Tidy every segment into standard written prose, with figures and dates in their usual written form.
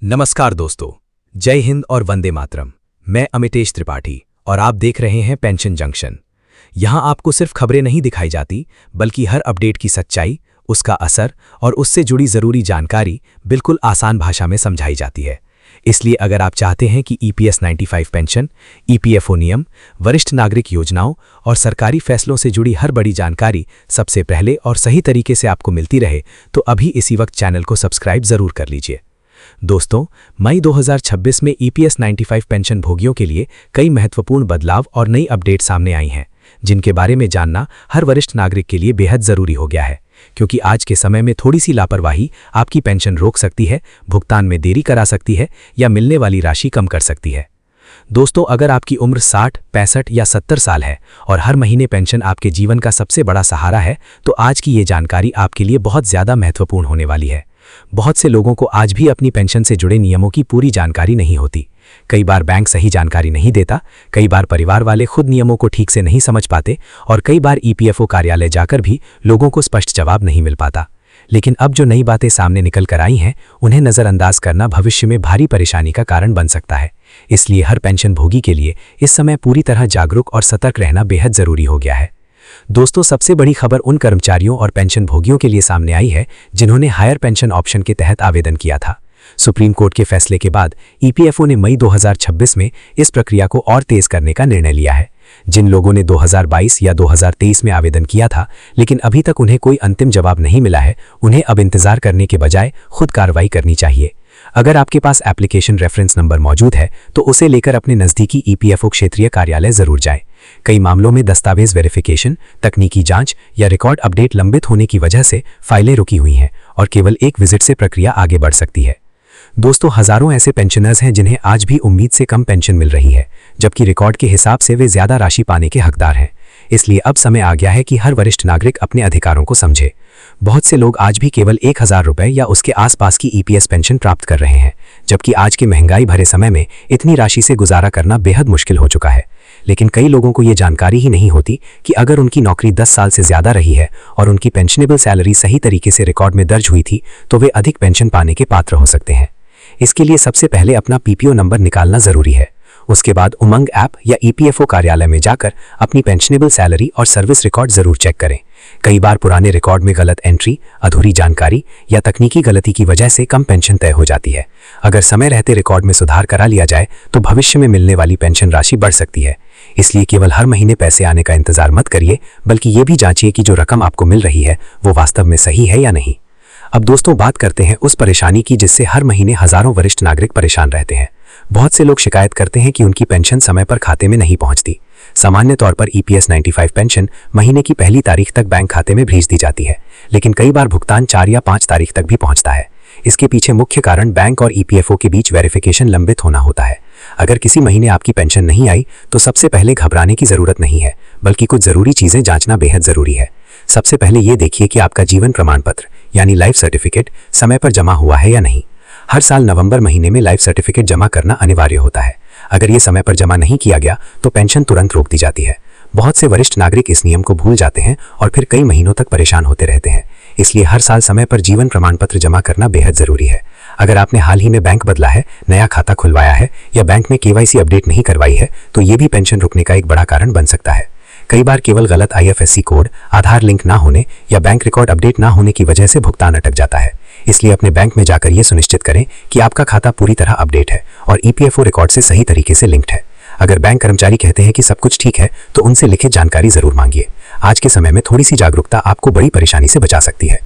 नमस्कार दोस्तों, जय हिंद और वंदे मातरम। मैं अमितेश त्रिपाठी और आप देख रहे हैं पेंशन जंक्शन। यहां आपको सिर्फ खबरें नहीं दिखाई जाती, बल्कि हर अपडेट की सच्चाई, उसका असर और उससे जुड़ी जरूरी जानकारी बिल्कुल आसान भाषा में समझाई जाती है। इसलिए अगर आप चाहते हैं कि EPS 95 पेंशन, EPFO नियम, वरिष्ठ नागरिक योजनाओं और सरकारी फैसलों से जुड़ी हर बड़ी जानकारी सबसे पहले और सही तरीके से आपको मिलती रहे, तो अभी इसी वक्त चैनल को सब्सक्राइब जरूर कर लीजिए। दोस्तों, मई 2026 में EPS 95 पेंशन भोगियों के लिए कई महत्वपूर्ण बदलाव और नई अपडेट सामने आई हैं, जिनके बारे में जानना हर वरिष्ठ नागरिक के लिए बेहद जरूरी हो गया है, क्योंकि आज के समय में थोड़ी सी लापरवाही आपकी पेंशन रोक सकती है, भुगतान में देरी करा सकती है या मिलने वाली राशि कम कर सकती है। दोस्तों, अगर आपकी उम्र 60, 65 या 70 साल है और हर महीने पेंशन आपके जीवन का सबसे बड़ा सहारा है, तो आज की ये जानकारी आपके लिए बहुत ज़्यादा महत्वपूर्ण होने वाली है। बहुत से लोगों को आज भी अपनी पेंशन से जुड़े नियमों की पूरी जानकारी नहीं होती। कई बार बैंक सही जानकारी नहीं देता, कई बार परिवार वाले खुद नियमों को ठीक से नहीं समझ पाते और कई बार EPFO कार्यालय जाकर भी लोगों को स्पष्ट जवाब नहीं मिल पाता। लेकिन अब जो नई बातें सामने निकल कर आई हैं, उन्हें नज़रअंदाज करना भविष्य में भारी परेशानी का कारण बन सकता है। इसलिए हर पेंशन भोगी के लिए इस समय पूरी तरह जागरूक और सतर्क रहना बेहद ज़रूरी हो गया है। दोस्तों, सबसे बड़ी खबर उन कर्मचारियों और पेंशन भोगियों के लिए सामने आई है जिन्होंने हायर पेंशन ऑप्शन के तहत आवेदन किया था। सुप्रीम कोर्ट के फैसले के बाद EPFO ने मई 2026 में इस प्रक्रिया को और तेज करने का निर्णय लिया है। जिन लोगों ने 2022 या 2023 में आवेदन किया था लेकिन अभी तक उन्हें कोई अंतिम जवाब नहीं मिला है, उन्हें अब इंतजार करने के बजाय खुद कार्रवाई करनी चाहिए। अगर आपके पास एप्लीकेशन रेफरेंस नंबर मौजूद है तो उसे लेकर अपने नज़दीकी EPFO क्षेत्रीय कार्यालय जरूर जाएं। कई मामलों में दस्तावेज वेरिफिकेशन, तकनीकी जांच या रिकॉर्ड अपडेट लंबित होने की वजह से फाइलें रुकी हुई हैं और केवल एक विजिट से प्रक्रिया आगे बढ़ सकती है। दोस्तों, हजारों ऐसे पेंशनर्स हैं जिन्हें आज भी उम्मीद से कम पेंशन मिल रही है, जबकि रिकॉर्ड के हिसाब से वे ज्यादा राशि पाने के हकदार हैं। इसलिए अब समय आ गया है कि हर वरिष्ठ नागरिक अपने अधिकारों को समझे। बहुत से लोग आज भी केवल 1000 रुपये या उसके आसपास की EPS पेंशन प्राप्त कर रहे हैं, जबकि आज के महंगाई भरे समय में इतनी राशि से गुजारा करना बेहद मुश्किल हो चुका है। लेकिन कई लोगों को ये जानकारी ही नहीं होती कि अगर उनकी नौकरी 10 साल से ज़्यादा रही है और उनकी पेंशनेबल सैलरी सही तरीके से रिकॉर्ड में दर्ज हुई थी, तो वे अधिक पेंशन पाने के पात्र हो सकते हैं। इसके लिए सबसे पहले अपना PPO नंबर निकालना ज़रूरी है। उसके बाद उमंग ऐप या EPFO कार्यालय में जाकर अपनी पेंशनेबल सैलरी और सर्विस रिकॉर्ड ज़रूर चेक करें। कई बार पुराने रिकॉर्ड में गलत एंट्री, अधूरी जानकारी या तकनीकी गलती की वजह से कम पेंशन तय हो जाती है। अगर समय रहते रिकॉर्ड में सुधार करा लिया जाए तो भविष्य में मिलने वाली पेंशन राशि बढ़ सकती है। इसलिए केवल हर महीने पैसे आने का इंतजार मत करिए, बल्कि ये भी जांचिए कि जो रकम आपको मिल रही है वो वास्तव में सही है या नहीं। अब दोस्तों, बात करते हैं उस परेशानी की जिससे हर महीने हजारों वरिष्ठ नागरिक परेशान रहते हैं। बहुत से लोग शिकायत करते हैं कि उनकी पेंशन समय पर खाते में नहीं पहुंचती। सामान्य तौर पर EPS 95 पेंशन महीने की पहली तारीख तक बैंक खाते में भेज दी जाती है, लेकिन कई बार भुगतान 4 या 5 तारीख तक भी पहुंचता है। इसके पीछे मुख्य कारण बैंक और EPFO के बीच वेरिफिकेशन लंबित होना होता है। अगर किसी महीने आपकी पेंशन नहीं आई तो सबसे पहले घबराने की जरूरत नहीं है, बल्कि कुछ जरूरी चीजें जांचना बेहद जरूरी है। सबसे पहले ये देखिए कि आपका जीवन प्रमाण पत्र यानी लाइफ सर्टिफिकेट समय पर जमा हुआ है या नहीं। हर साल नवंबर महीने में लाइफ सर्टिफिकेट जमा करना अनिवार्य होता है। अगर ये समय पर जमा नहीं किया गया तो पेंशन तुरंत रोक दी जाती है। बहुत से वरिष्ठ नागरिक इस नियम को भूल जाते हैं और फिर कई महीनों तक परेशान होते रहते हैं। इसलिए हर साल समय पर जीवन प्रमाण पत्र जमा करना बेहद जरूरी है। अगर आपने हाल ही में बैंक बदला है, नया खाता खुलवाया है या बैंक में KYC अपडेट नहीं करवाई है, तो ये भी पेंशन रुकने का एक बड़ा कारण बन सकता है। कई बार केवल गलत IFSC कोड, आधार लिंक ना होने या बैंक रिकॉर्ड अपडेट ना होने की वजह से भुगतान अटक जाता है। इसलिए अपने बैंक में जाकर ये सुनिश्चित करें कि आपका खाता पूरी तरह अपडेट है और EPFO रिकॉर्ड से सही तरीके से लिंक्ड है। अगर बैंक कर्मचारी कहते हैं कि सब कुछ ठीक है तो उनसे लिखित जानकारी जरूर मांगिए। आज के समय में थोड़ी सी जागरूकता आपको बड़ी परेशानी से बचा सकती है।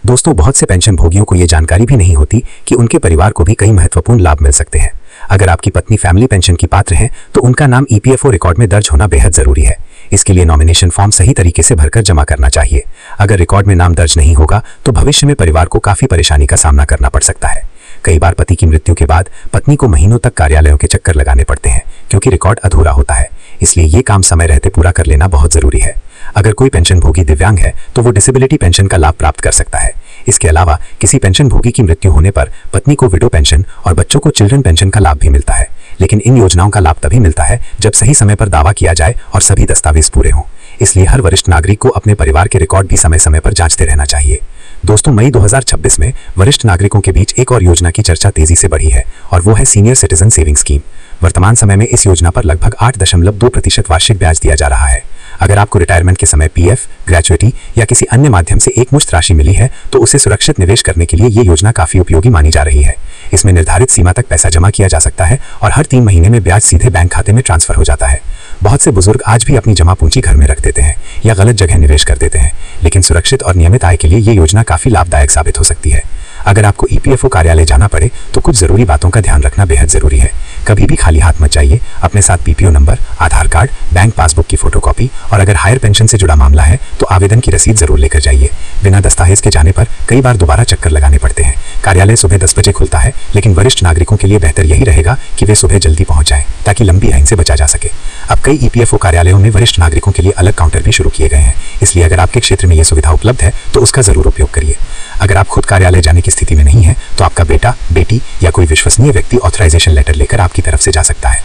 दोस्तों, बहुत से पेंशन भोगियों को ये जानकारी भी नहीं होती कि उनके परिवार को भी कई महत्वपूर्ण लाभ मिल सकते हैं। अगर आपकी पत्नी फैमिली पेंशन की पात्र है तो उनका नाम EPFO रिकॉर्ड में दर्ज होना बेहद जरूरी है। इसके लिए नॉमिनेशन फॉर्म सही तरीके से भरकर जमा करना चाहिए। अगर रिकॉर्ड में नाम दर्ज नहीं होगा तो भविष्य में परिवार को काफी परेशानी का सामना करना पड़ सकता है। कई बार पति की मृत्यु के बाद पत्नी को महीनों तक कार्यालयों के चक्कर लगाने पड़ते हैं, क्योंकि रिकॉर्ड अधूरा होता है। इसलिए ये काम समय रहते पूरा कर लेना बहुत जरूरी है। अगर कोई पेंशन भोगी दिव्यांग है तो वो डिसेबिलिटी पेंशन का लाभ प्राप्त कर सकता है। इसके अलावा किसी पेंशन भोगी की मृत्यु होने पर पत्नी को विडो पेंशन और बच्चों को चिल्ड्रन पेंशन का लाभ भी मिलता है। लेकिन इन योजनाओं का लाभ तभी मिलता है जब सही समय पर दावा किया जाए और सभी दस्तावेज पूरे हों। इसलिए हर वरिष्ठ नागरिक को अपने परिवार के रिकॉर्ड भी समय समय पर जांचते रहना चाहिए। दोस्तों, मई 2026 में वरिष्ठ नागरिकों के बीच एक और योजना की चर्चा तेजी से बढ़ी है और वो है सीनियर सिटीजन सेविंग स्कीम। वर्तमान समय में इस योजना पर लगभग 8.2% वार्षिक ब्याज दिया जा रहा है। अगर आपको रिटायरमेंट के समय पीएफ, ग्रेचुइटी या किसी अन्य माध्यम से एक मुश्त राशि मिली है तो उसे सुरक्षित निवेश करने के लिए ये योजना काफी उपयोगी मानी जा रही है। इसमें निर्धारित सीमा तक पैसा जमा किया जा सकता है और हर 3 महीने में ब्याज सीधे बैंक खाते में ट्रांसफर हो जाता है। बहुत से बुजुर्ग आज भी अपनी जमा पूंजी घर में रख देते हैं या गलत जगह निवेश कर देते हैं, लेकिन सुरक्षित और नियमित आय के लिए ये योजना काफी लाभदायक साबित हो सकती है। अगर आपको ईपीएफओ कार्यालय जाना पड़े तो कुछ जरूरी बातों का ध्यान रखना बेहद जरूरी है। कभी भी खाली हाथ मत जाइए। अपने साथ पीपीओ नंबर, आधार कार्ड, बैंक पासबुक की फोटोकॉपी और अगर हायर पेंशन से जुड़ा मामला है तो आवेदन की रसीद जरूर लेकर जाइए। बिना दस्तावेज के जाने पर कई बार दोबारा चक्कर लगाने पड़ते हैं। कार्यालय सुबह 10 बजे खुलता है, लेकिन वरिष्ठ नागरिकों के लिए बेहतर यही रहेगा कि वे सुबह जल्दी पहुंच जाएं ताकि लंबी लाइन से बचा जा सके। अब कई ईपीएफओ कार्यालयों में वरिष्ठ नागरिकों के लिए अलग काउंटर भी शुरू किए गए हैं, इसलिए अगर आपके क्षेत्र में ये सुविधा उपलब्ध है तो उसका जरूर उपयोग करिए। अगर आप खुद कार्यालय जाने की स्थिति में नहीं है तो आपका बेटा, बेटी या कोई विश्वसनीय व्यक्ति ऑथराइजेशन लेटर लेकर आपकी तरफ से जा सकता है।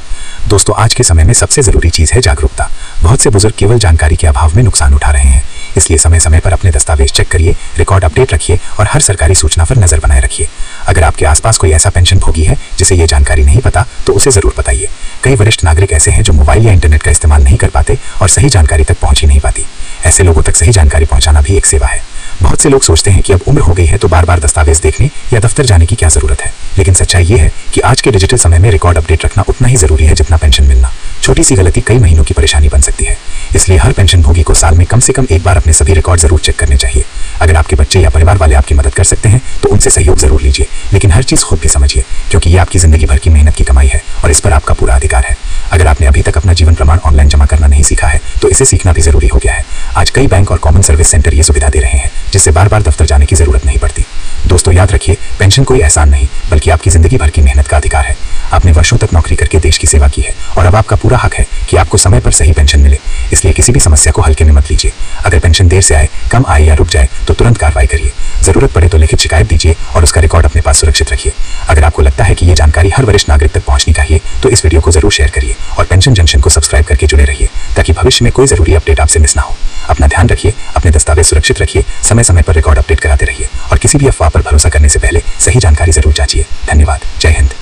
दोस्तों, आज के समय में सबसे जरूरी चीज है जागरूकता। बहुत से बुजुर्ग केवल जानकारी के अभाव में नुकसान उठा रहे हैं, इसलिए समय समय पर अपने दस्तावेज चेक करिए, रिकॉर्ड अपडेट रखिए और हर सरकारी सूचना पर नजर बनाए रखिए। अगर आपके आसपास कोई ऐसा पेंशन भोगी है जिसे ये जानकारी नहीं पता तो उसे जरूर बताइए। कई वरिष्ठ नागरिक ऐसे हैं जो मोबाइल या इंटरनेट का इस्तेमाल नहीं कर पाते और सही जानकारी तक पहुंच ही नहीं पाती। ऐसे लोगों तक सही जानकारी पहुंचाना भी एक सेवा है। बहुत से लोग सोचते हैं कि अब उम्र हो गई है तो बार बार दस्तावेज देखने या दफ्तर जाने की क्या जरूरत है, लेकिन सच्चाई ये है कि आज के डिजिटल समय में रिकॉर्ड अपडेट रखना उतना ही जरूरी है जितना पेंशन मिलना। छोटी सी गलती कई महीनों की परेशानी बन सकती है, इसलिए हर पेंशन भोगी को साल में कम से कम एक बार अपने सभी रिकॉर्ड जरूर चेक करने चाहिए। अगर आपके बच्चे या परिवार वाले आपकी मदद कर सकते हैं तो उनसे सहयोग जरूर लीजिए, लेकिन हर चीज खुद भी समझिए, क्योंकि ये आपकी जिंदगी भर की मेहनत की कमाई है और इस पर आपका पूरा अधिकार है। अगर आपने अभी तक अपना जीवन प्रमाण ऑनलाइन जमा करना नहीं सीखा है तो इसे सीखना भी जरूरी हो गया है। आज कई बैंक और कॉमन सर्विस सेंटर ये सुविधा दे रहे हैं, जिससे बार बार दफ्तर जाने की जरूरत नहीं पड़ती। दोस्तों, याद रखिए, पेंशन कोई एहसान नहीं बल्कि आपकी जिंदगी भर की मेहनत का अधिकार है। आपने वर्षों तक नौकरी करके देश की सेवा की है और अब आपका पूरा हक है कि आपको समय पर सही पेंशन मिले, इसलिए किसी भी समस्या को हल्के में मत लीजिए। अगर पेंशन देर से आए, कम आए या रुक जाए तो तुरंत कार्रवाई करिए। जरूरत पड़े तो लिखित शिकायत दीजिए और उसका रिकॉर्ड अपने पास सुरक्षित रखिए। अगर आपको लगता है कि ये जानकारी हर वरिष्ठ नागरिक तक पहुंचनी चाहिए तो इस वीडियो को जरूर शेयर करिए और पेंशन जंक्शन को सब्सक्राइब करके जुड़े रहिए ताकि भविष्य में कोई जरूरी अपडेट आपसे मिस ना हो। अपना ध्यान रखिए, अपने दस्तावेज सुरक्षित रखिए, समय समय पर रिकॉर्ड अपडेट कराते रहिए और किसी भी अफवाह पर भरोसा करने से पहले सही जानकारी जरूर जांचिए। धन्यवाद। जय हिंद।